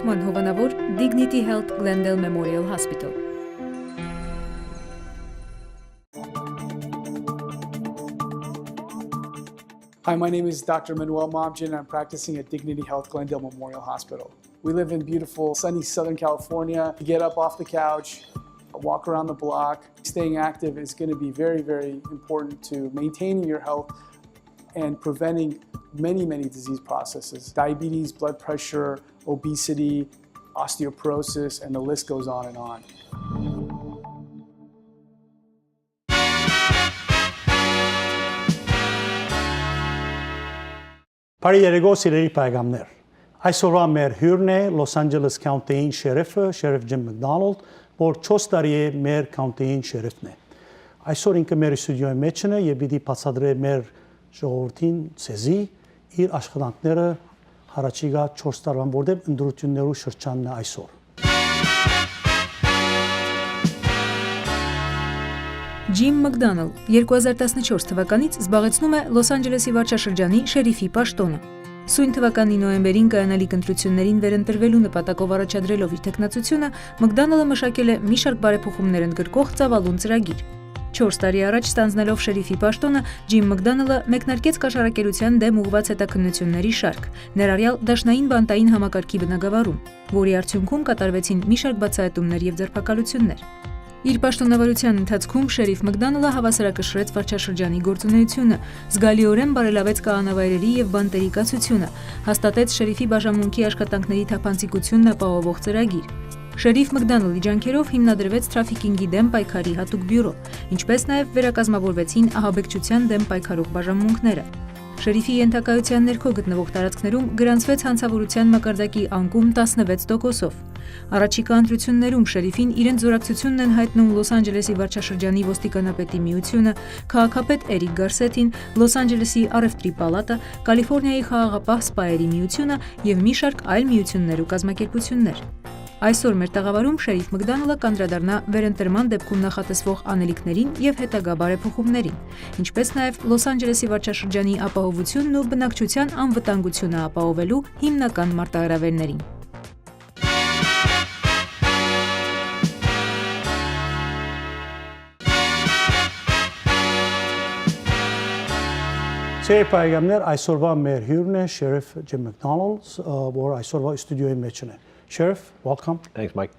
հաղորդման հովանավոր Dignity Health Glendale Memorial Hospital։ Hi, my name is Dr. Manuel Momjin. I'm practicing at Dignity Health Glendale Memorial Hospital. We live in beautiful, sunny Southern California. Get up off the couch, walk around the block. Staying active is going to be very, very important to maintaining your health and preventing many, many disease processes. Diabetes, blood pressure, obesity, osteoporosis, and the list goes on and on. Բարի երեկո սիրելի պայգամներ։ Այսօրվա մեր հյուրն է Los Angeles County-ին շերիֆը, շերիֆ Jim McDonnell, որ 4 տարի է մեր county-ին շերիֆն է։ Այսօր ինքը մեր ստուդիոյի մեջն է եւ պիտի բացատրի մեր ժողովրդին ցեզի իր աշխատանքները հարաճիգա 4 տարվան որտեղ ընդրություններու շրջանն է այսօր։ Jim McDonnell 2014 թվականից զբաղեցնում է Լոս Անջելեսի վարչաշրջանի շերիֆի պաշտոնը։ Սույն թվականի նոյեմբերին կայանալիք ընտրություններին վերընտրվելու նպատակով առաջադրելով իր տեխնացությունը, McDonnell-ը մշակել է մի շարք բարեփոխումներ ընդգրկող ծավալուն ծրագիր։ 4 տարի առաջ ստանձնելով շերիֆի պաշտոնը, Jim McDonnell-ը մեկնարկեց կաշառակերության դեմ ուղղված հետաքննությունների շարք, ներառյալ դաշնային բանտային համակարգի բնագավառում, որի արդյունքում կատարվեցին մի շարք բացահայտումներ եւ ձերբակալություններ։ Իր պաշտոնավարության ընթացքում շերիֆ McDonnell-ը հավասարակշռեց վարչաշրջանի գործունեությունը, զգալիորեն բարելավեց կահանավայրերի եւ բանտերի կացությունը, հաստատեց շերիֆի բաժանմունքի աշխատանքների թափանցիկությունն ապահովող ծրագիր։ Շերիֆ McDonnell-ի ջանքերով հիմնադրվեց թրաֆիկինգի դեմ պայքարի հատուկ բյուրո, ինչպես նաև վերակազմավորվեցին ահաբեկչության դեմ պայքարող բաժանմունքները։ Շերիֆի ենթակայության ներքո գտնվող տարածքներում գրանցվեց հանցավորության մակարդակի անկում 16%-ով։ Առաջիկա ընտրություններում շերիֆին իրենց զորակցությունն են հայտնում Լոս Անջելեսի վարչաշրջանի ոստիկանապետի միությունը, քաղաքապետ Էրիկ Գարսեթին, Լոս Անջելեսի առևտրի պալատը, Կալիֆոռնիայի խաղաղապահ սպաերի միությունը եւ մի շարք այլ միություններ ու կազմակերպություններ։ Այսօր մեր տաղավարում շերիֆ McDonnell-ը կանդրադառնա վերընտրման դեպքում նախատեսվող անելիքներին եւ հետագա բարեփոխումներին, ինչպես նաեւ Լոս Անջելեսի վարչաշրջանի ապահովությունն ու բնակչության անվտանգությունը ապահովելու հիմնական մարտահրավերներին։ Սեր պայգամներ այսօրվա մեր հյուրն է շերիֆ Jim McDonnell, որ այսօրվա ստուդիոյի մեջն է։ Sheriff, welcome. Thanks, Mike.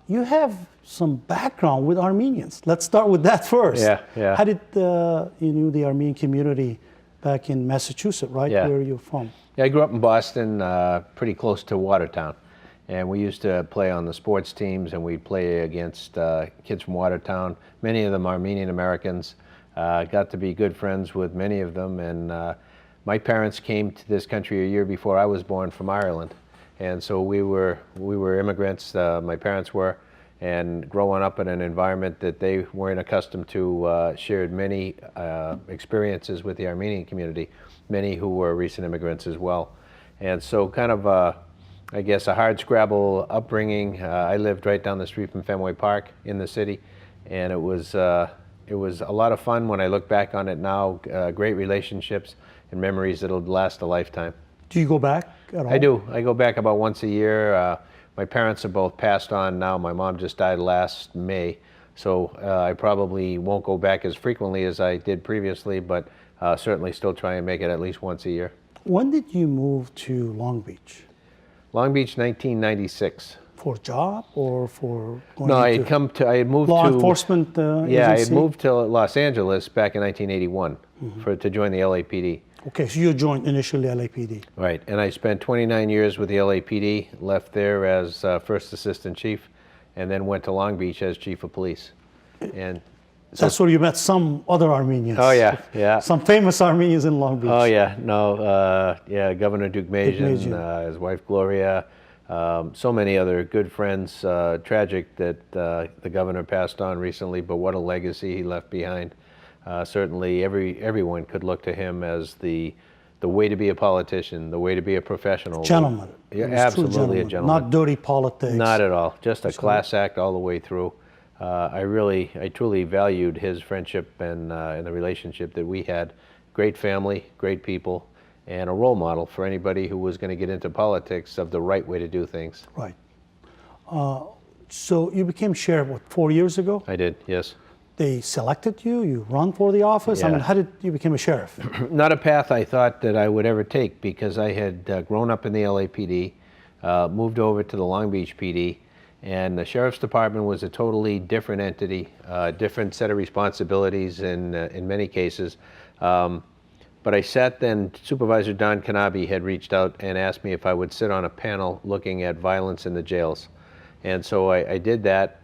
You have some background with Armenians. Let's start with that first. Yeah. How did you knew the Armenian community back in Massachusetts, right? Yeah. Where are you from? Yeah, I grew up in Boston, pretty close to Watertown. And we used to play on the sports teams, and we'd play against kids from Watertown, many of them Armenian Americans. Got to be good friends with many of them. And my parents came to this country a year before I was born from Ireland. And so we were immigrants, my parents were, and growing up in an environment that they weren't accustomed to, shared many experiences with the Armenian community, many who were recent immigrants as well. And so kind of, I guess, a hard scrabble upbringing. I lived right down the street from Fenway Park in the city, and it was a lot of fun when I look back on it now, great relationships and memories that'll last a lifetime. Do you go back at all? I do. I go back about once a year. My parents are both passed on now. My mom just died last May, so I probably won't go back as frequently as I did previously, but certainly still try and make it at least once a year. When did you move to Long Beach? Long Beach, 1996. For job or for going No, I had moved law to enforcement Yeah, I had agency? moved to Los Angeles back in 1981 to join the LAPD. Okay, so you joined initially LAPD. Right, and I spent 29 years with the LAPD, left there as first assistant chief, and then went to Long Beach as chief of police. And That's where you met some other Armenians. Oh yeah. Some famous Armenians in Long Beach. Oh yeah, Governor Duke Majan, his wife Gloria, so many other good friends. Tragic that the governor passed on recently, but what a legacy he left behind. Certainly everyone could look to him as the way to be a politician, the way to be a professional. Gentleman. Yeah, absolutely a gentleman. Not dirty politics. Not at all. Just a class act all the way through. I truly valued his friendship and the relationship that we had. Great family, great people, and a role model for anybody who was going to get into politics of the right way to do things. Right. So you became sheriff, what, 4 years ago? I did, yes. They selected you, you run for the office? I Yeah. mean, how did you become a sheriff? Not a path I thought that I would ever take, because I had grown up in the LAPD, moved over to the Long Beach PD, and the Sheriff's Department was a totally different entity, different set of responsibilities in many cases. But I sat then, Supervisor Don Kanabe had reached out and asked me if I would sit on a panel looking at violence in the jails. And so I did that,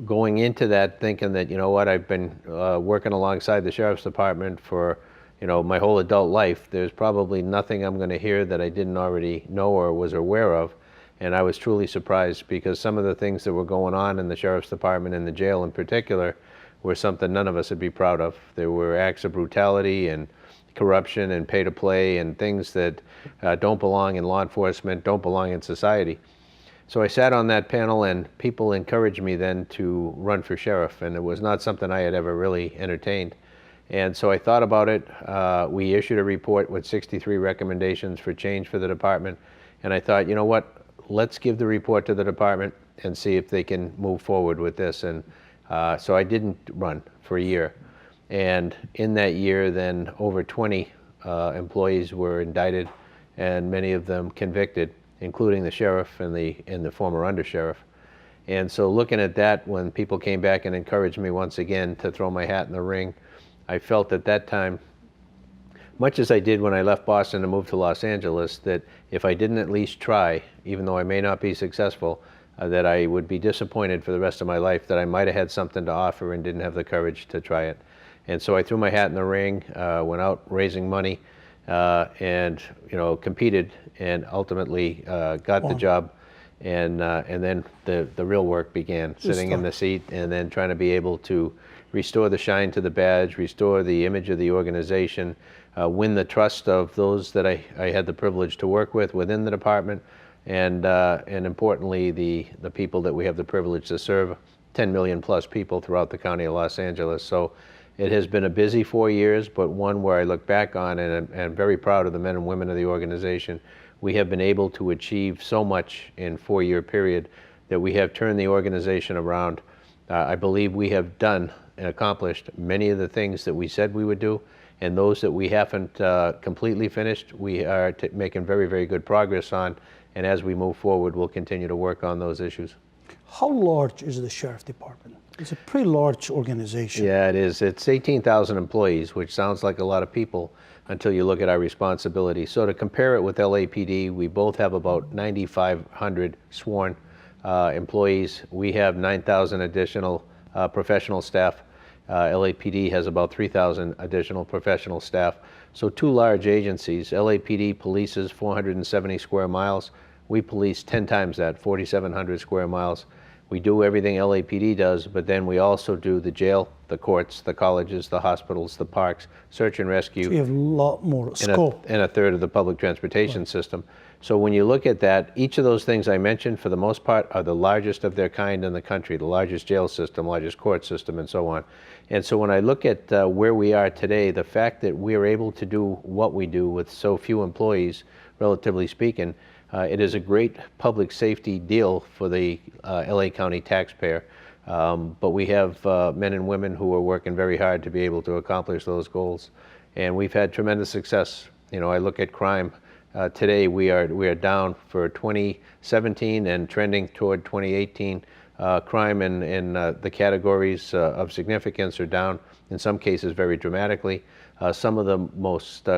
going into that thinking that, you know what, I've been working alongside the Sheriff's Department for, you know, my whole adult life. There's probably nothing I'm going to hear that I didn't already know or was aware of. And I was truly surprised, because some of the things that were going on in the Sheriff's Department and the jail in particular were something none of us would be proud of. There were acts of brutality and corruption and pay to play and things that don't belong in law enforcement, don't belong in society. So I sat on that panel, and people encouraged me then to run for sheriff, and it was not something I had ever really entertained. And so I thought about it. We issued a report with 63 recommendations for change for the department, and I thought, you know what, let's give the report to the department and see if they can move forward with this. And so I didn't run for a year. And in that year, then over 20 employees were indicted, and many of them convicted, including the sheriff and the former undersheriff. And so looking at that, when people came back and encouraged me once again to throw my hat in the ring, I felt at that time, much as I did when I left Boston to move to Los Angeles, that if I didn't at least try, even though I may not be successful, that I would be disappointed for the rest of my life, that I might have had something to offer and didn't have the courage to try it. And so I threw my hat in the ring, went out raising money, and competed, and ultimately got the job. And then the real work began, sitting in the seat and then trying to be able to restore the shine to the badge, restore the image of the organization, win the trust of those that I had the privilege to work with within the department, and importantly, the people that we have the privilege to serve, 10 million plus people throughout the county of Los Angeles. So it has been a busy 4 years, but one where I look back on and I'm very proud of the men and women of the organization. We have been able to achieve so much in a 4-year period that we have turned the organization around. I believe we have done and accomplished many of the things that we said we would do, and those that we haven't completely finished, we are making very, very good progress on, and as we move forward, we'll continue to work on those issues. How large is the Sheriff Department? It's a pretty large organization. Yeah, it is. It's 18,000 employees, which sounds like a lot of people until you look at our responsibility. So to compare it with LAPD, we both have about 9,500 sworn employees. We have 9,000 additional professional staff. LAPD has about 3,000 additional professional staff. So two large agencies. LAPD polices 470 square miles. We police 10 times that, 4,700 square miles. We do everything LAPD does, but then we also do the jail, the courts, the colleges, the hospitals, the parks, search and rescue. So you have a lot more scope. And a third of the public transportation system. So when you look at that, each of those things I mentioned, for the most part, are the largest of their kind in the country, the largest jail system, largest court system, and so on. And so when I look at where we are today, the fact that we are able to do what we do with so few employees, relatively speaking, it is a great public safety deal for the LA County taxpayer. But we have men and women who are working very hard to be able to accomplish those goals. And we've had tremendous success. You know, I look at crime. Today we are down for 2017 and trending toward 2018. Crime in the categories of significance are down, in some cases very dramatically. Some of the most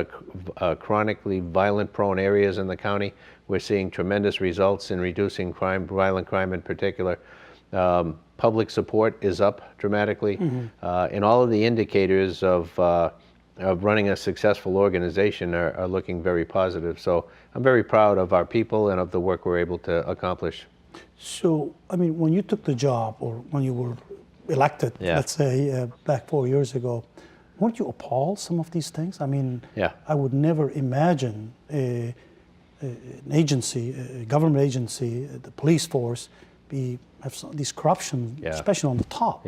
chronically violent prone areas in the county, we're seeing tremendous results in reducing crime, violent crime in particular. Public support is up dramatically. And all of the indicators of running a successful organization are looking very positive. So I'm very proud of our people and of the work we're able to accomplish. So, I mean, when you took the job, or when you were elected, let's say, back 4 years ago, weren't you appalled some of these things? I mean, I would never imagine an agency, a government agency, the police force, have these corruption, especially on the top.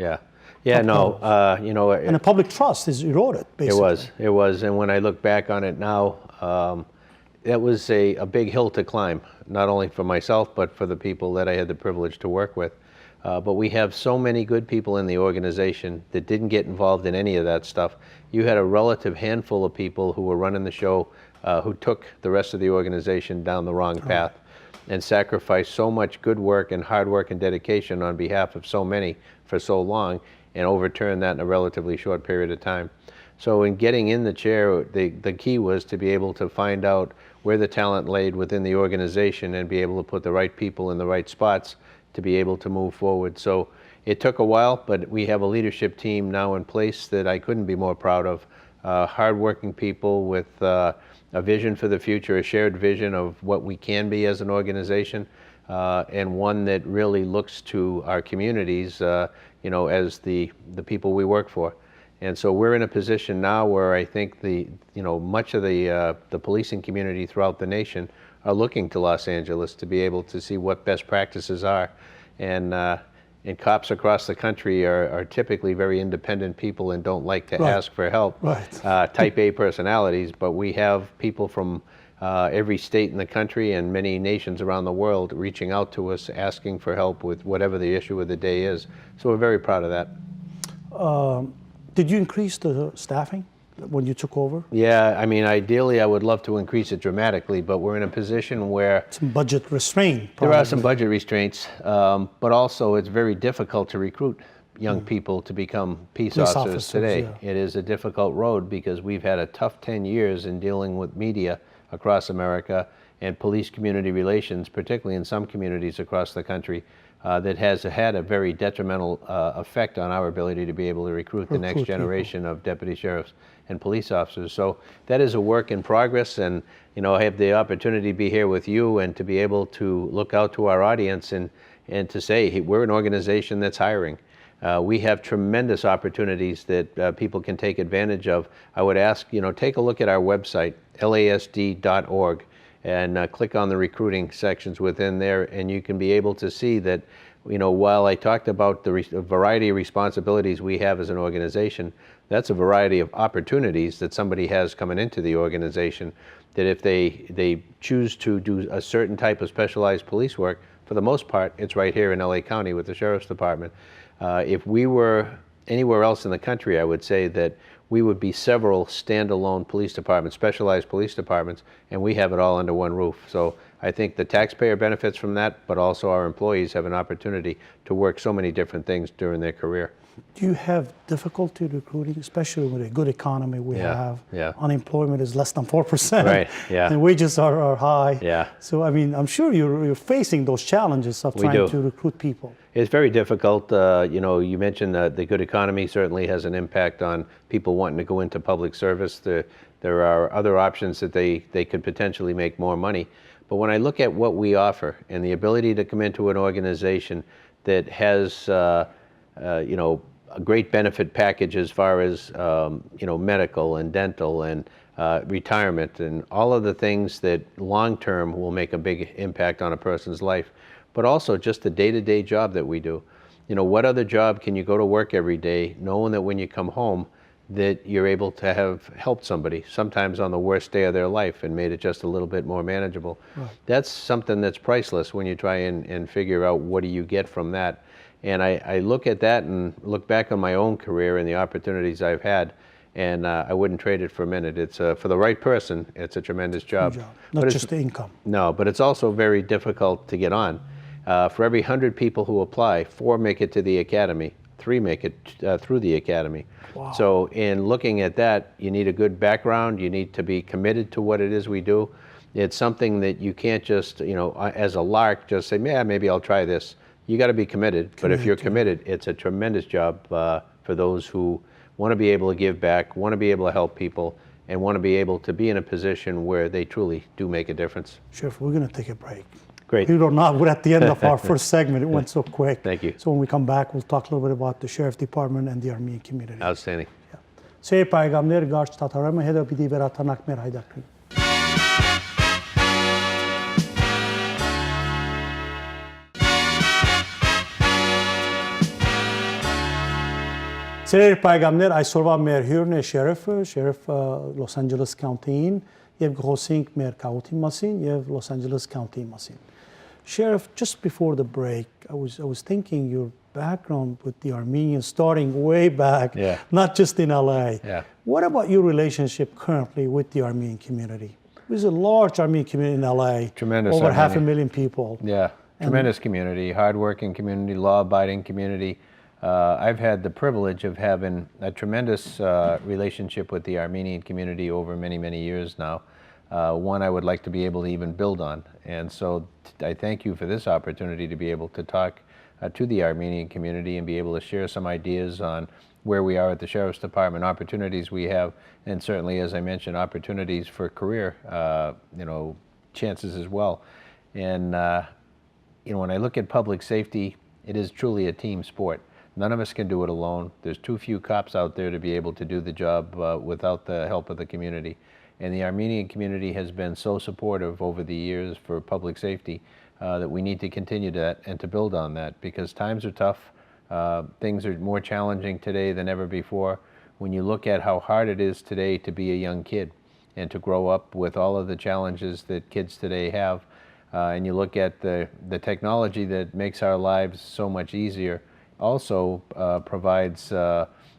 And the public trust is eroded, basically. It was, and when I look back on it now, That was a big hill to climb, not only for myself, but for the people that I had the privilege to work with. But we have so many good people in the organization that didn't get involved in any of that stuff. You had a relative handful of people who were running the show who took the rest of the organization down the wrong path and sacrificed so much good work and hard work and dedication on behalf of so many for so long and overturned that in a relatively short period of time. So in getting in the chair, the key was to be able to find out where the talent laid within the organization and be able to put the right people in the right spots to be able to move forward. So it took a while, but we have a leadership team now in place that I couldn't be more proud of. Hardworking people with a vision for the future, a shared vision of what we can be as an organization, and one that really looks to our communities, as the people we work for. And so we're in a position now where I think much of the policing community throughout the nation are looking to Los Angeles to be able to see what best practices are. And cops across the country are typically very independent people and don't like to ask for help. Type A personalities, but we have people from every state in the country and many nations around the world reaching out to us, asking for help with whatever the issue of the day is. So we're very proud of that. Did you increase the staffing when you took over? Yeah, I mean, ideally I would love to increase it dramatically, but we're in a position where some budget restraint. There are some budget restraints, but also it's very difficult to recruit young people to become police officers today. Yeah. It is a difficult road because we've had a tough 10 years in dealing with media across America and police community relations, particularly in some communities across the country, that has had a very detrimental effect on our ability to be able to recruit the next generation of deputy sheriffs and police officers. So that is a work in progress, and I have the opportunity to be here with you and to be able to look out to our audience and to say, hey, we're an organization that's hiring. We have tremendous opportunities that people can take advantage of. I would ask, take a look at our website, lasd.org. and click on the recruiting sections within there, and you can be able to see that, while I talked about the variety of responsibilities we have as an organization, that's a variety of opportunities that somebody has coming into the organization, that if they choose to do a certain type of specialized police work, for the most part, it's right here in LA County with the Sheriff's Department. If we were anywhere else in the country, I would say that we would be several standalone police departments, specialized police departments, and we have it all under one roof. So I think the taxpayer benefits from that, but also our employees have an opportunity to work so many different things during their career. Do you have difficulty recruiting, especially with a good economy we have? Yeah. Unemployment is less than 4%. Right, yeah. And wages are high. Yeah. So, I mean, I'm sure you're facing those challenges of trying to recruit people. It's very difficult. You mentioned the good economy certainly has an impact on people wanting to go into public service. There are other options that they could potentially make more money. But when I look at what we offer and the ability to come into an organization that has a great benefit package as far as medical and dental and retirement and all of the things that long term will make a big impact on a person's life, but also just the day-to-day job that we do. What other job can you go to work every day knowing that when you come home that you're able to have helped somebody, sometimes on the worst day of their life, and made it just a little bit more manageable? Right. That's something that's priceless when you try and figure out what do you get from that. And I look at that and look back on my own career and the opportunities I've had, and I wouldn't trade it for a minute. It's for the right person, it's a tremendous job. Not just the income. No, but it's also very difficult to get on. For every 100 people who apply, 4 make it to the academy, 3 make it through the academy. Wow. So in looking at that, you need a good background, you need to be committed to what it is we do. It's something that you can't just, as a lark, just say, yeah, maybe I'll try this. You got to be committed, but if you're committed, it's a tremendous job for those who want to be able to give back, want to be able to help people, and want to be able to be in a position where they truly do make a difference. Sheriff, we're going to take a break. Great. Believe it or not, we're at the end of our first segment. It went so quick. Thank you. So when we come back, we'll talk a little bit about the Sheriff Department and the Armenian community. Outstanding. Սեր պայգամներ գարչ թաթարամը հետո պիտի վերաթանակ մեր հայդակրին։ Սեր պայգամներ այսօրվա մեր հյուրն է Շերիֆը, Շերիֆ Los Angeles County-ին եւ գոսինք մեր county մասին եւ Los Angeles County մասին. Sheriff, just before the break, I was thinking your background with the Armenians starting way back, not just in LA. Yeah. What about your relationship currently with the Armenian community? There's a large Armenian community in LA. Tremendous. Over Armenian. 500,000 people. Yeah, tremendous community, hardworking community, law-abiding community. I've had the privilege of having a tremendous relationship with the Armenian community over many, many years now. One I would like to be able to even build on. And so I thank you for this opportunity to be able to talk to the Armenian community and be able to share some ideas on where we are at the Sheriff's Department, opportunities we have, and certainly, as I mentioned, opportunities for career, chances as well. And, when I look at public safety, it is truly a team sport. None of us can do it alone. There's too few cops out there to be able to do the job without the help of the community. And the Armenian community has been so supportive over the years for public safety that we need to continue that and to build on that, because times are tough. Things are more challenging today than ever before. When you look at how hard it is today to be a young kid and to grow up with all of the challenges that kids today have, and you look at the technology that makes our lives so much easier, also provides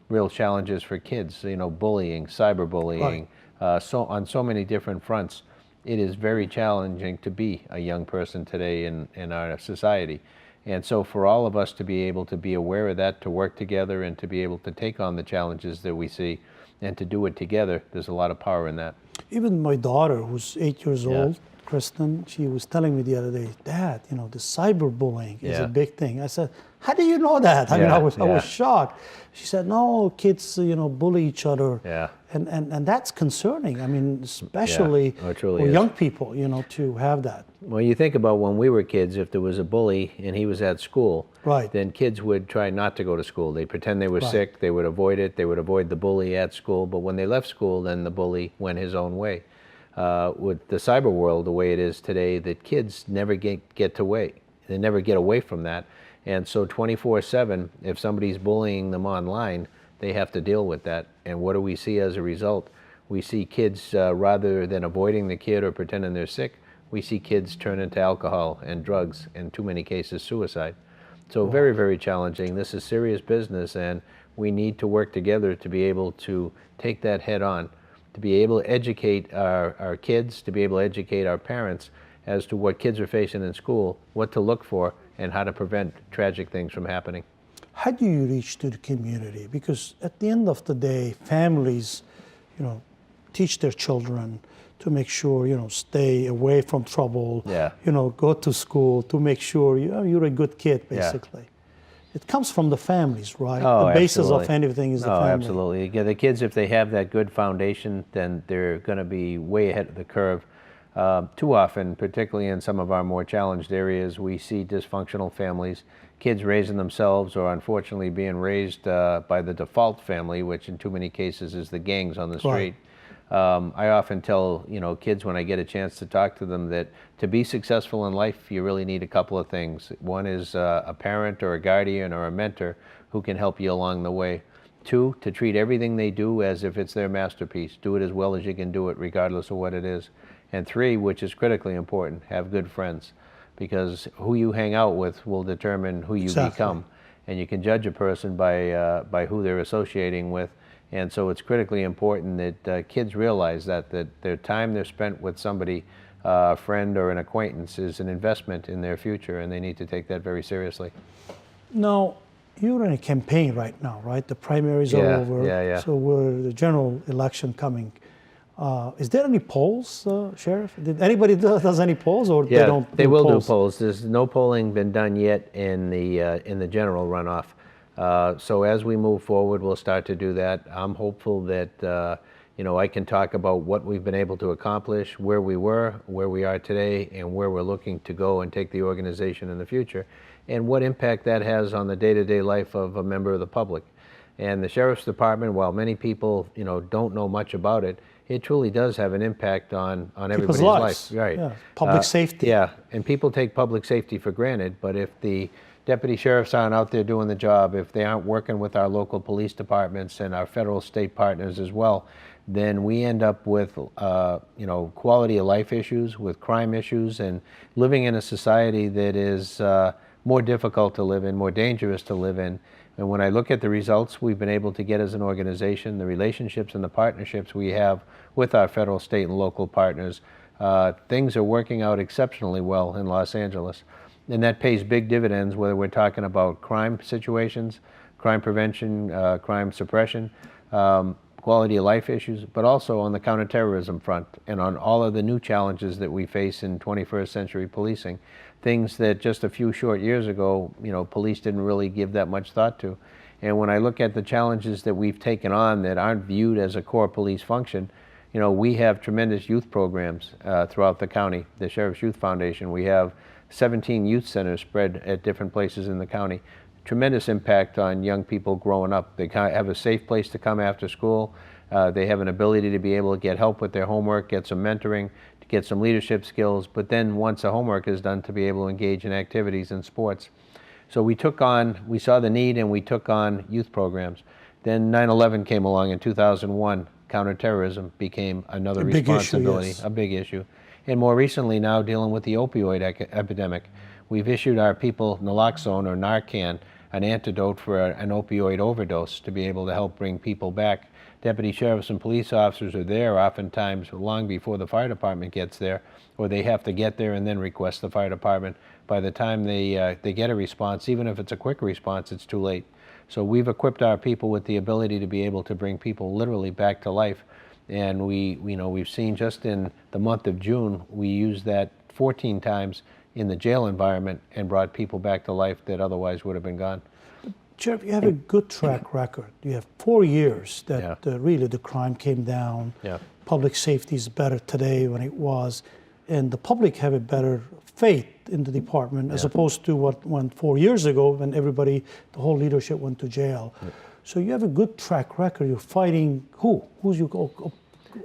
real challenges for kids, bullying, cyberbullying, on so many different fronts. It is very challenging to be a young person today in our society. And so for all of us to be able to be aware of that, to work together and to be able to take on the challenges that we see and to do it together, there's a lot of power in that. Even my daughter, who's 8 years old, Kristen, she was telling me the other day, Dad, the cyberbullying is a big thing. I said, how do you know that? I was shocked. She said, no, kids, bully each other. Yeah. And that's concerning. I mean, especially for young people, to have that. Well, you think about when we were kids, if there was a bully and he was at school, then kids would try not to go to school. They'd pretend they were sick, they would avoid it, they would avoid the bully at school, but when they left school, then the bully went his own way. With the cyber world the way it is today, that kids never get away. They never get away from that. And so 24/7, if somebody's bullying them online, they have to deal with that. And what do we see as a result? We see kids, rather than avoiding the kid or pretending they're sick, we see kids turn into alcohol and drugs, in too many cases suicide. So very, very challenging. This is serious business, and we need to work together to be able to take that head on, to be able to educate our kids, to be able to educate our parents as to what kids are facing in school, what to look for, and how to prevent tragic things from happening. How do you reach to the community? Because at the end of the day, families, teach their children to make sure, stay away from trouble, go to school, to make sure you're a good kid, basically. It comes from the families, right? Oh, the basis absolutely. of anything is the family. Absolutely. Yeah, the kids, if they have that good foundation, then they're going to be way ahead of the curve. Too often, particularly in some of our more challenged areas, we see dysfunctional families, kids raising themselves or unfortunately being raised by the default family, which in too many cases is the gangs on the street. I often tell kids when I get a chance to talk to them that to be successful in life, you really need a couple of things. One is a parent or a guardian or a mentor who can help you along the way. Two, to treat everything they do as if it's their masterpiece. Do it as well as you can do it, regardless of what it is. And three, which is critically important, have good friends, because who you hang out with will determine who you become. And you can judge a person by who they're associating with. And so it's critically important that kids realize that their time they're spent with somebody, a friend or an acquaintance, is an investment in their future, and they need to take that very seriously. Now, you're in a campaign right now, right? The primaries are over. So we're the general election coming. Is there any polls, Sheriff? Did anybody does any polls, or they don't? They will do polls. There's no polling been done yet in the general runoff. So as we move forward, we'll start to do that. I'm hopeful that I can talk about what we've been able to accomplish, where we were, where we are today, and where we're looking to go and take the organization in the future, and what impact that has on the day-to-day life of a member of the public. And the Sheriff's Department, while many people don't know much about it, it truly does have an impact on everybody's life. Right. Yeah. Public safety. Yeah, and people take public safety for granted, but if the deputy sheriffs aren't out there doing the job, if they aren't working with our local police departments and our federal state partners as well, then we end up with quality of life issues, with crime issues, and living in a society that is more difficult to live in, more dangerous to live in. And when I look at the results we've been able to get as an organization, the relationships and the partnerships we have with our federal, state, and local partners, things are working out exceptionally well in Los Angeles. And that pays big dividends, whether we're talking about crime situations, crime prevention, crime suppression, quality of life issues, but also on the counterterrorism front and on all of the new challenges that we face in 21st century policing. Things that just a few short years ago, police didn't really give that much thought to. And when I look at the challenges that we've taken on that aren't viewed as a core police function, we have tremendous youth programs throughout the county. The Sheriff's Youth Foundation, we have 17 youth centers spread at different places in the county. Tremendous impact on young people growing up. They have a safe place to come after school. They have an ability to be able to get help with their homework, get some mentoring, to get some leadership skills, but then once the homework is done, to be able to engage in activities and sports. So we saw the need and we took on youth programs. Then 9/11 came along in 2001. Counterterrorism became another responsibility, a big issue. And more recently now, dealing with the opioid epidemic. We've issued our people naloxone or Narcan, an antidote for an opioid overdose, to be able to help bring people back. Deputy sheriffs and police officers are there oftentimes long before the fire department gets there, or they have to get there and then request the fire department. By the time they get a response, even if it's a quick response, it's too late. So we've equipped our people with the ability to be able to bring people literally back to life. And we've seen just in the month of June, we used that 14 times in the jail environment and brought people back to life that otherwise would have been gone. Sheriff, you have a good track record. You have 4 years that really the crime came down. Yeah. Public safety is better today than it was, and the public have a better faith in the department as opposed to what went 4 years ago when the whole leadership went to jail. Yeah. So you have a good track record. You're fighting who? Who's your opponents?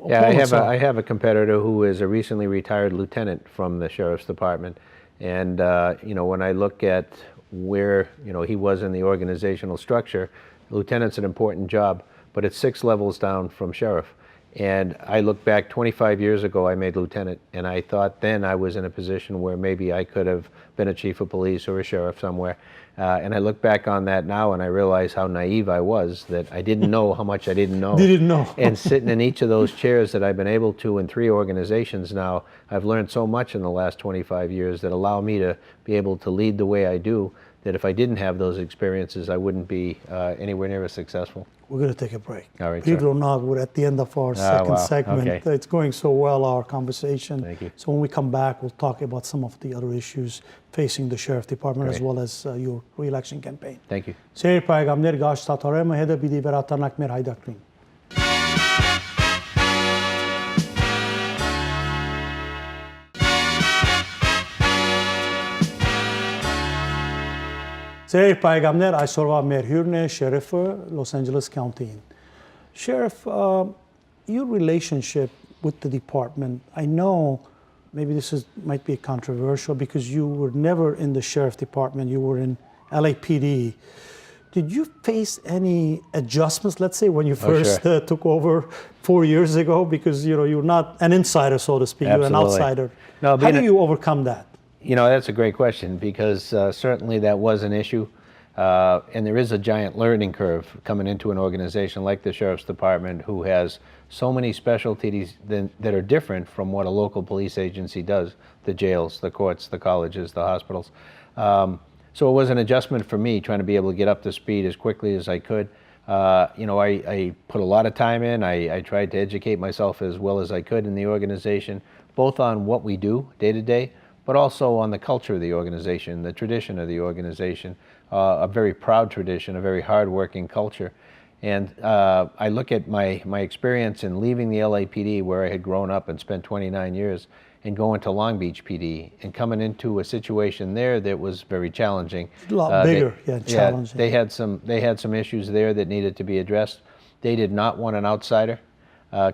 Yeah, I have a competitor who is a recently retired lieutenant from the Sheriff's Department. And, when I look at where, he was in the organizational structure, lieutenant's an important job, but it's 6 levels down from sheriff. And I look back 25 years ago, I made lieutenant, and I thought then I was in a position where maybe I could have been a chief of police or a sheriff somewhere. And I look back on that now and I realize how naive I was, that I didn't know how much I didn't know. Didn't know. And sitting in each of those chairs that I've been able to in 3 organizations now, I've learned so much in the last 25 years that allow me to be able to lead the way I do, that if I didn't have those experiences, I wouldn't be anywhere near as successful. We're going to take a break. All right, Believe it or not, we're at the end of our second segment. Okay. It's going so well, our conversation. Thank you. So when we come back, we'll talk about some of the other issues facing the Sheriff Department as well as your re-election campaign. Thank you. Սեր պայգամներ գաշտաթարեմը հետը պիտի վերաթարնակ մեր հայդակրին։ Սեր պայգամներ, այսօրվա մեր հյուրն է Sheriff-ը Los Angeles County-ին։ Sheriff, your relationship with the department, I know maybe might be controversial because you were never in the Sheriff Department, you were in LAPD. Did you face any adjustments, let's say, when you first took over 4 years ago? Because you're not an insider, so to speak, Absolutely. You're an outsider. No, how do you overcome that? That's a great question because certainly that was an issue. And there is a giant learning curve coming into an organization like the Sheriff's Department, who has so many specialties that are different from what a local police agency does, the jails, the courts, the colleges, the hospitals. So it was an adjustment for me, trying to be able to get up to speed as quickly as I could. I put a lot of time in. I tried to educate myself as well as I could in the organization, both on what we do day to day, but also on the culture of the organization, the tradition of the organization, a very proud tradition, a very hard-working culture. And I look at my experience in leaving the LAPD, where I had grown up and spent 29 years, and going to Long Beach PD and coming into a situation there that was very challenging. A lot bigger, challenging. They had some issues there that needed to be addressed. They did not want an outsider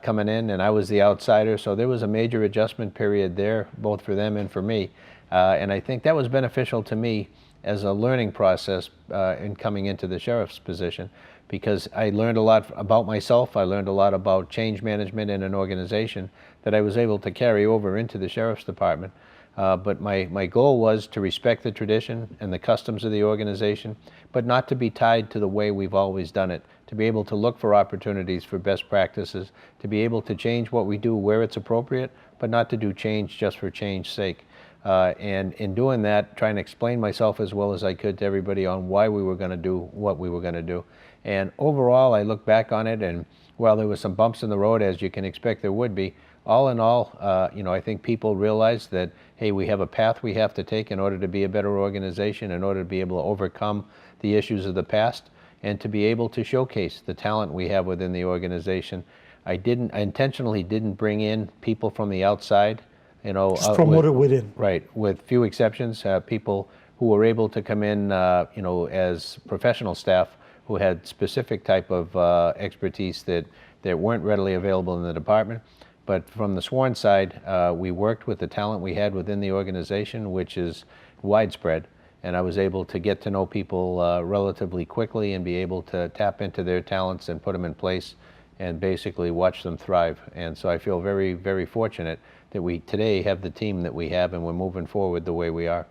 coming in, and I was the outsider, so there was a major adjustment period there, both for them and for me. And I think that was beneficial to me as a learning process in coming into the sheriff's position, because I learned a lot about myself. I learned a lot about change management in an organization that I was able to carry over into the sheriff's department. But my goal was to respect the tradition and the customs of the organization, but not to be tied to the way we've always done it, to be able to look for opportunities for best practices, to be able to change what we do where it's appropriate, but not to do change just for change's sake. And in doing that, trying to explain myself as well as I could to everybody on why we were going to do what we were going to do. And overall, I look back on it, and while there was some bumps in the road, as you can expect there would be, all in all, I think people realize that, hey, we have a path we have to take in order to be a better organization, in order to be able to overcome the issues of the past, and to be able to showcase the talent we have within the organization. I intentionally didn't bring in people from the outside. Just promoted within. Right, with few exceptions, people who were able to come in, as professional staff who had specific type of expertise that weren't readily available in the department. But from the sworn side, we worked with the talent we had within the organization, which is widespread, and I was able to get to know people relatively quickly and be able to tap into their talents and put them in place and basically watch them thrive. And so I feel very, very fortunate that we today have the team that we have, and we're moving forward the way we are.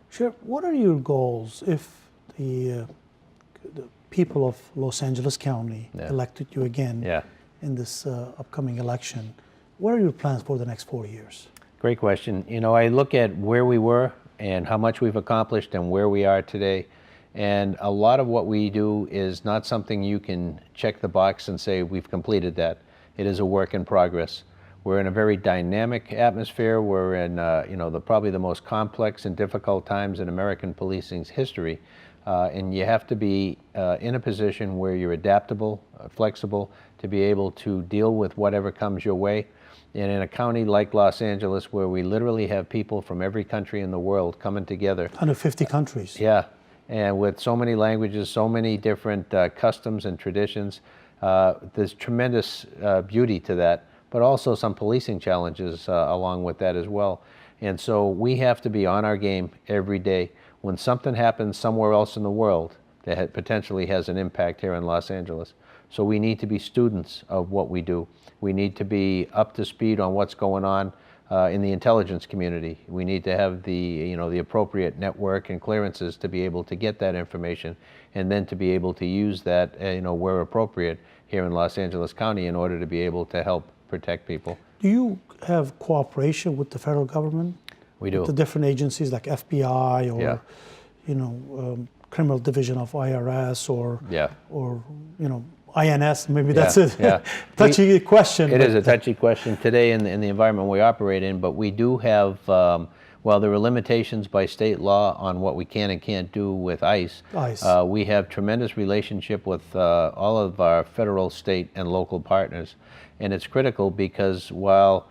Sheriff, what are your goals if the people of Los Angeles County elected you again in this upcoming election? What are your plans for the next 4 years? Great question. I look at where we were and how much we've accomplished and where we are today. And a lot of what we do is not something you can check the box and say we've completed that. It is a work in progress. We're in a very dynamic atmosphere. We're in probably the most complex and difficult times in American policing's history. And you have to be in a position where you're adaptable, flexible, to be able to deal with whatever comes your way. And in a county like Los Angeles, where we literally have people from every country in the world coming together. 150 countries. Yeah, and with so many languages, so many different customs and traditions, there's tremendous beauty to that, but also some policing challenges along with that as well. And so we have to be on our game every day. When something happens somewhere else in the world that potentially has an impact here in Los Angeles. So we need to be students of what we do. We need to be up to speed on what's going on in the intelligence community. We need to have the appropriate network and clearances to be able to get that information, and then to be able to use that where appropriate here in Los Angeles County in order to be able to help protect people. Do you have cooperation with the federal government? We do. With the different agencies like FBI or criminal division of IRS or INS, maybe that's a touchy question. It is a touchy question today in the environment we operate in, but we do have, while there are limitations by state law on what we can and can't do with ICE, we have tremendous relationship with all of our federal, state, and local partners. And it's critical because while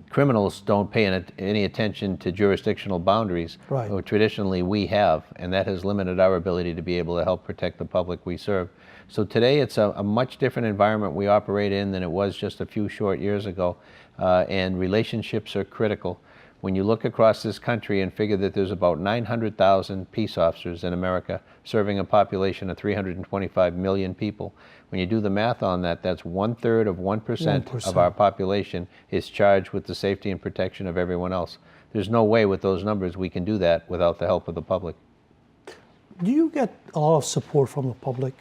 criminals don't pay any attention to jurisdictional boundaries, traditionally we have, and that has limited our ability to be able to help protect the public we serve. So today it's a much different environment we operate in than it was just a few short years ago, and relationships are critical. When you look across this country and figure that there's about 900,000 peace officers in America serving a population of 325 million people, when you do the math on that, that's 1/3 of 1% of our population is charged with the safety and protection of everyone else. There's no way with those numbers we can do that without the help of the public. Do you get a lot of support from the public?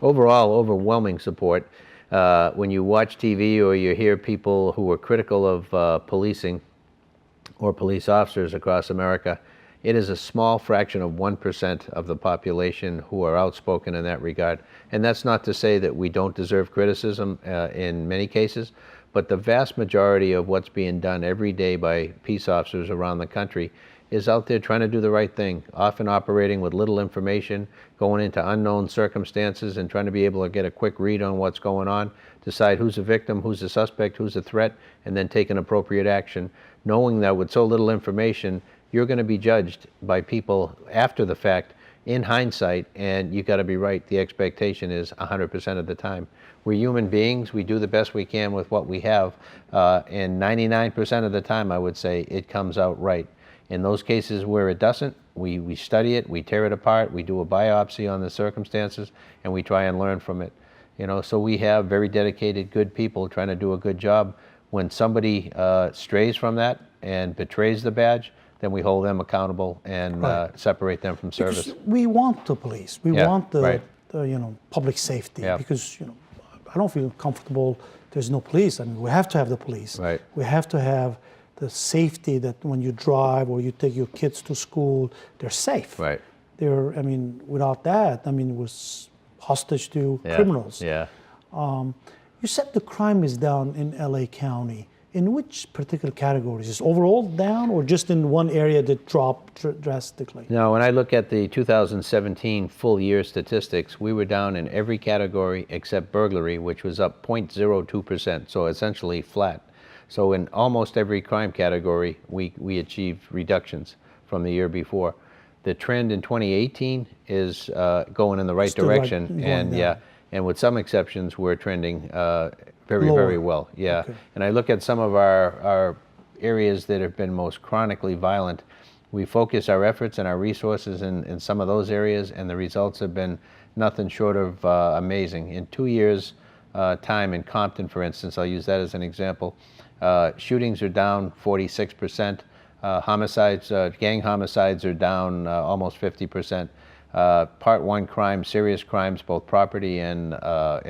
Overall, overwhelming support. When you watch TV or you hear people who are critical of policing or police officers across America, it is a small fraction of 1% of the population who are outspoken in that regard. And that's not to say that we don't deserve criticism in many cases, but the vast majority of what's being done every day by peace officers around the country is out there trying to do the right thing, often operating with little information, going into unknown circumstances and trying to be able to get a quick read on what's going on, decide who's a victim, who's a suspect, who's a threat, and then take an appropriate action, knowing that with so little information, you're going to be judged by people after the fact, in hindsight, and you got to be right. The expectation is 100% of the time. We're human beings. We do the best we can with what we have, and 99% of the time, I would say, it comes out right. In those cases where it doesn't, we study it, we tear it apart, we do a biopsy on the circumstances, and we try and learn from it. So we have very dedicated, good people trying to do a good job. When somebody strays from that and betrays the badge, then we hold them accountable and separate them from service. Because we want the police. We want the public safety. Yeah. Because I don't feel comfortable. There's no police. I mean, we have to have the police. Right. We have to have the safety that when you drive or you take your kids to school, they're safe. Right. Without that, it was hostage to criminals. Yeah. You said the crime is down in LA County. In which particular categories? Is overall down or just in one area that dropped drastically? No, when I look at the 2017 full year statistics, we were down in every category except burglary, which was up 0.02%, so essentially flat. So in almost every crime category, we achieved reductions from the year before. The trend in 2018 is going in the right direction, and with some exceptions, we're trending very well. Yeah. Okay. And I look at some of our areas that have been most chronically violent. We focus our efforts and our resources in some of those areas, and the results have been nothing short of amazing. In 2 years' time in Compton, for instance, I'll use that as an example, shootings are down 46%. Homicides, gang homicides are down almost 50%. Part 1 crime, serious crimes, both property and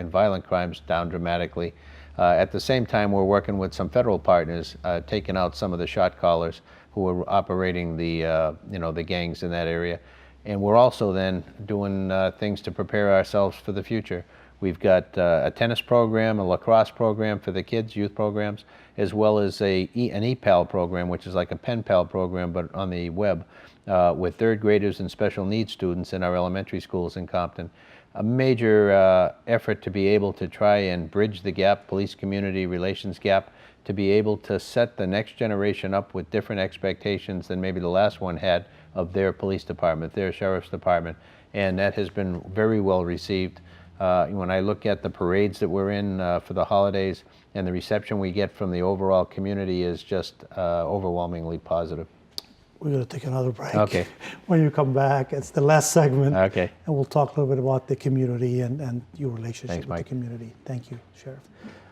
violent crimes, down dramatically. At the same time, we're working with some federal partners, taking out some of the shot callers who are operating the gangs in that area. And we're also then doing things to prepare ourselves for the future. We've got a tennis program, a lacrosse program for the kids, youth programs, as well as an ePal program, which is like a pen pal program, but on the web, with third graders and special needs students in our elementary schools in Compton. A major effort to be able to try and bridge the gap, police-community relations gap, to be able to set the next generation up with different expectations than maybe the last one had of their police department, their sheriff's department. And that has been very well received. When I look at the parades that we're in for the holidays, and the reception we get from the overall community is just overwhelmingly positive. We're going to take another break. Okay. When you come back, it's the last segment. Okay. And we'll talk a little bit about the community and your relationship with Mike. the community. Thank you, Sheriff.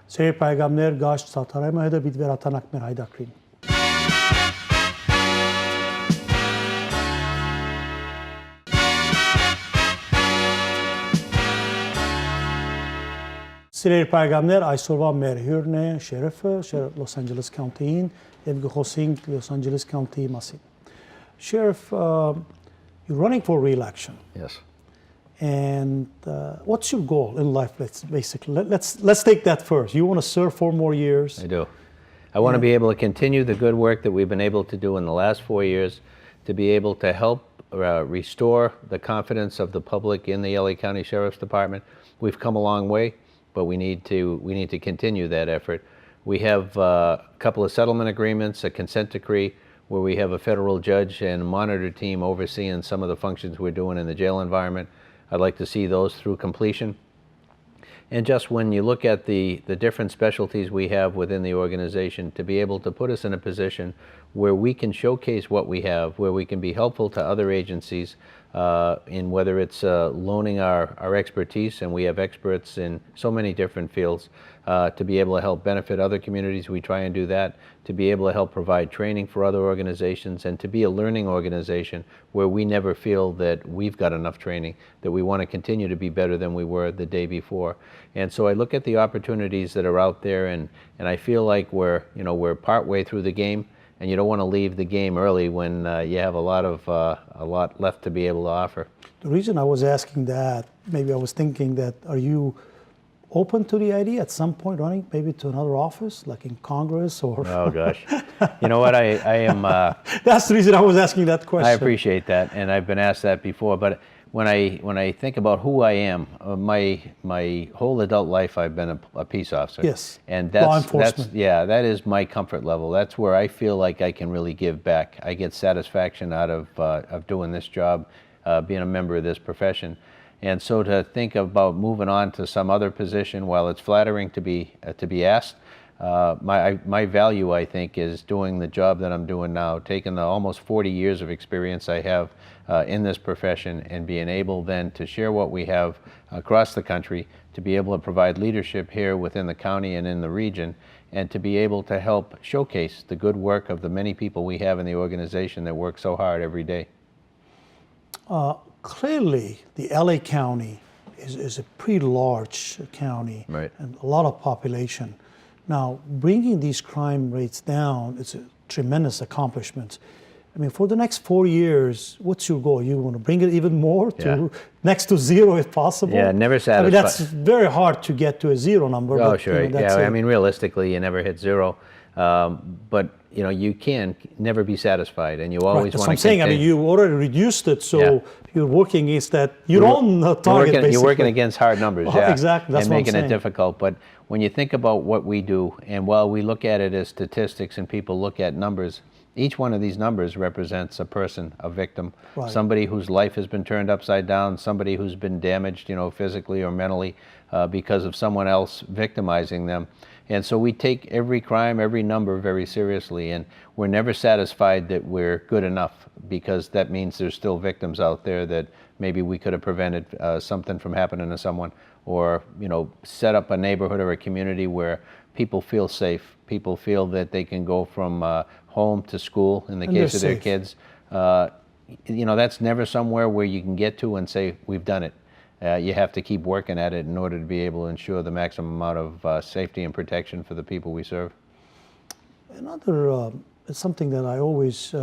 Սեր պայգամներ գաշտ սաթարայմը հետը բիտ վերաթանակ մեր հայդակրին։ Սիրելի պայգամներ, այսօրվա մեր հյուրն է շերիֆը, Los Angeles County-ին եւ գխոսենք Los Angeles County-ի մասին։ Sheriff, you're running for re-election. Yes. And what's your goal in life? Let's take that first. You want to serve 4 more years? I do. I want to be able to continue the good work that we've been able to do in the last 4 years, to be able to help restore the confidence of the public in the LA County Sheriff's Department. We've come a long way, but we need to continue that effort. We have a couple of settlement agreements, a consent decree, where we have a federal judge and monitor team overseeing some of the functions we're doing in the jail environment. I'd like to see those through completion. And just when you look at the different specialties we have within the organization, to be able to put us in a position where we can showcase what we have, where we can be helpful to other agencies in whether it's loaning our expertise, and we have experts in so many different fields, to be able to help benefit other communities, we try and do that, to be able to help provide training for other organizations, and to be a learning organization where we never feel that we've got enough training, that we want to continue to be better than we were the day before. And so I look at the opportunities that are out there, and I feel like we're partway through the game, and you don't want to leave the game early when you have a lot left to be able to offer. The reason I was asking that, maybe I was thinking that, are you open to the idea at some point running maybe to another office, like in Congress or? Oh gosh, you know what, I am. That's the reason I was asking that question. I appreciate that, and I've been asked that before. But when I think about who I am, my whole adult life I've been a peace officer. Yes. And law enforcement. that is my comfort level. That's where I feel like I can really give back. I get satisfaction out of doing this job, being a member of this profession. And so to think about moving on to some other position, while it's flattering to be asked, My value, I think, is doing the job that I'm doing now, taking the almost 40 years of experience I have in this profession and being able then to share what we have across the country, to be able to provide leadership here within the county and in the region, and to be able to help showcase the good work of the many people we have in the organization that work so hard every day. Clearly, the LA County is a pretty large county, Right. And a lot of population. Now, bringing these crime rates down is a tremendous accomplishment. I mean, for the next 4 years, what's your goal? You want to bring it even more to next to zero if possible? Yeah, never satisfied. I mean, that's very hard to get to a zero number. Oh, but, sure. you know, that's I mean, realistically, you never hit zero. But, you know, you can never be satisfied, and you always that's want what I'm to saying. I continue. mean, you already reduced it, so Yeah. you're working against that your own target, basically. You're working against hard numbers, Oh, exactly. That's and what I'm making it saying. difficult. But when you think about what we do, and while we look at it as statistics and people look at numbers, each one of these numbers represents a person, a victim, Right. somebody whose life has been turned upside down, somebody who's been damaged, you know, physically or mentally because of someone else victimizing them. And so we take every crime, every number very seriously, and we're never satisfied that we're good enough, because that means there's still victims out there that maybe we could have prevented something from happening to someone, or, you know, set up a neighborhood or a community where people feel safe, people feel that they can go from home to school in the And case they're of their safe. kids. You know, that's never somewhere where you can get to and say, we've done it. You have to keep working at it in order to be able to ensure the maximum amount of safety and protection for the people we serve. Another, it's something that I always,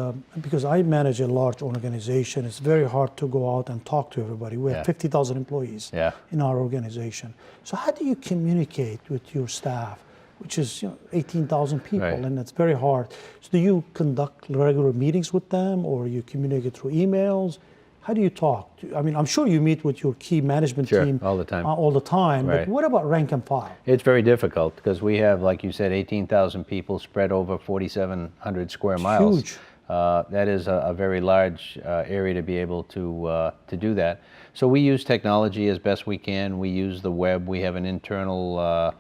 because I manage a large organization, it's very hard to go out and talk to everybody. We have Yeah. 50,000 employees Yeah. in our organization. So how do you communicate with your staff, which is 18,000 people, Right. and it's very hard. So do you conduct regular meetings with them, or you communicate through emails? How do you talk? I mean, I'm sure you meet with your key management Sure, team all the time. all the time, Right. but what about rank and file? It's very difficult because we have, like you said, 18,000 people spread over 4,700 square miles. Huge. That is a very large area to be able to do that. So we use technology as best we can. We use the web. We have an internal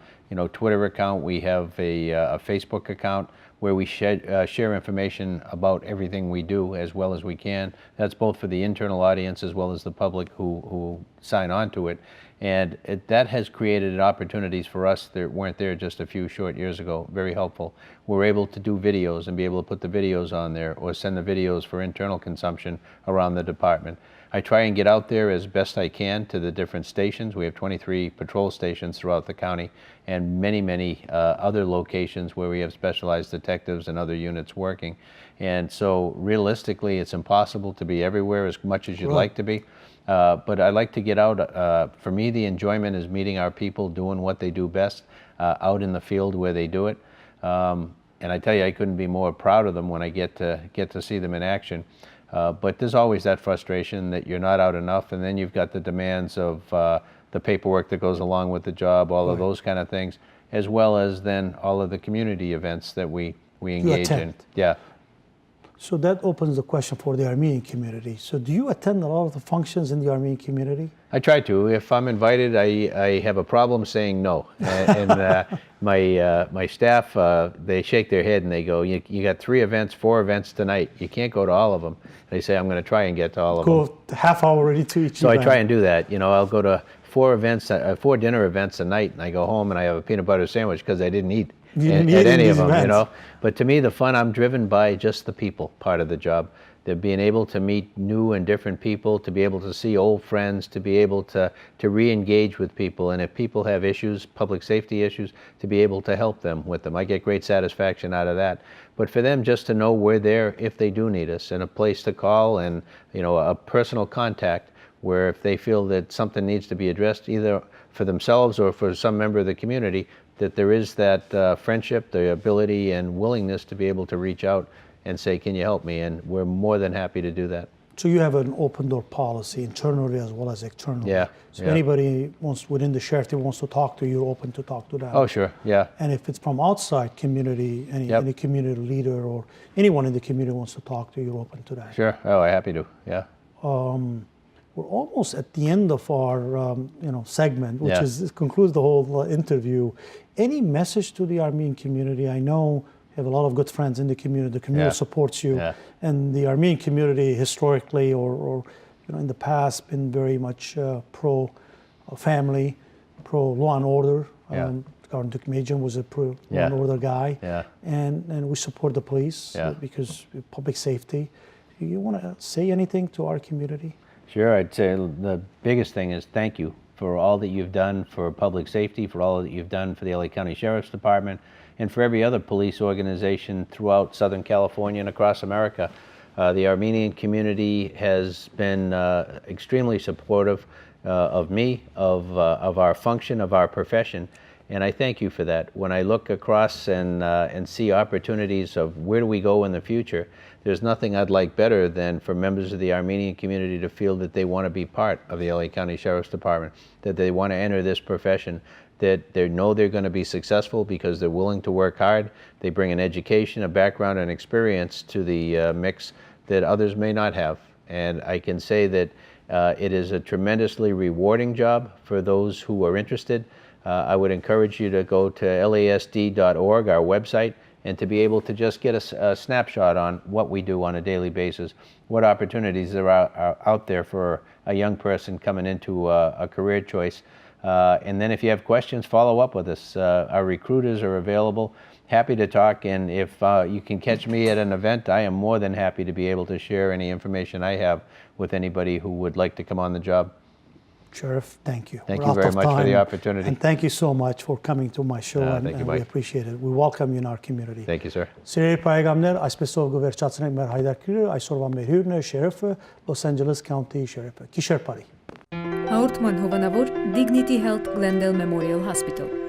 Twitter account. We have a Facebook account where we share information about everything we do as well as we can. That's both for the internal audience as well as the public who sign on to it. And that has created opportunities for us that weren't there just a few short years ago. Very helpful. We're able to do videos and be able to put the videos on there, or send the videos for internal consumption around the department. I try and get out there as best I can to the different stations. We have 23 patrol stations throughout the county, and many other locations where we have specialized detectives and other units working. And so realistically, it's impossible to be everywhere as much as you'd Right. like to be. But I like to get out. For me, the enjoyment is meeting our people, doing what they do best, out in the field where they do it. And I tell you, I couldn't be more proud of them when I get to see them in action. But there's always that frustration that you're not out enough, and then you've got the demands of the paperwork that goes along with the job, all of those kind of things, as well as then all of the community events that we engage in. attend. Yeah. So that opens the question for the Armenian community. So do you attend a lot of the functions in the Armenian community? I try to. If I'm invited, I have a problem saying no. And my staff, they shake their head and they go, you got 4 events tonight. You can't go to all of them. They say, I'm going to try and get to all of them. Go half hour already to each So event. I try and do that. You know, I'll go to 4 dinner events a night, and I go home and I have a peanut butter sandwich because I didn't eat You didn't at eat any in of these them, you events. know. But to me, the fun, I'm driven by just the people part of the job. They're being able to meet new and different people, to be able to see old friends, to be able to re-engage with people. And if people have issues, public safety issues, to be able to help them with them. I get great satisfaction out of that. But for them just to know we're there if they do need us, and a place to call, and, you know, a personal contact where if they feel that something needs to be addressed, either for themselves or for some member of the community, that there is that friendship, the ability and willingness to be able to reach out and say, can you help me? And we're more than happy to do that. So you have an open door policy internally as well as externally. Yeah, So yeah. anybody within the sheriff that wants to talk to you, you're open to talk to them. Oh, sure, yeah. And if it's from outside community, Yep. any community leader or anyone in the community wants to talk to you, you're open to that. Sure, oh, I'm happy to, yeah. we're almost at the end of our segment, which concludes the whole interview. Any message to the Armenian community? I know you have a lot of good friends in the community. The community supports you, and the Armenian community historically or in the past been very much pro family, pro law and order. Gordon Tukmajian was a pro law and order guy, and we support the police because public safety. You want to say anything to our community? Sure, I'd say the biggest thing is thank you for all that you've done for public safety, for all that you've done for the LA County Sheriff's Department, and for every other police organization throughout Southern California and across America. The Armenian community has been extremely supportive of me, of our function, of our profession, and I thank you for that. When I look across and see opportunities of where do we go in the future, there's nothing I'd like better than for members of the Armenian community to feel that they want to be part of the LA County Sheriff's Department, that they want to enter this profession, that they know they're going to be successful because they're willing to work hard. They bring an education, a background, and experience to the mix that others may not have. And I can say that it is a tremendously rewarding job for those who are interested. I would encourage you to go to lasd.org, our website, and to be able to just get a snapshot on what we do on a daily basis, what opportunities there are out there for a young person coming into a career choice. And then if you have questions, follow up with us. Our recruiters are available, happy to talk, and if you can catch me at an event, I am more than happy to be able to share any information I have with anybody who would like to come on the job. Sheriff, thank you. Thank you very much for the opportunity. And thank you so much for coming to my show, and you, we appreciate it. We welcome you in our community. Thank you, sir. Սիրելի բարեկամներ, այսպեսով կվերջացնենք մեր հայտարարը, այսօրվա մեր հյուրն է շերիֆը, Los Angeles County շերիֆը։ Գիշեր բարի։ Հաղորդման հովանավոր Dignity Health Glendale Memorial Hospital։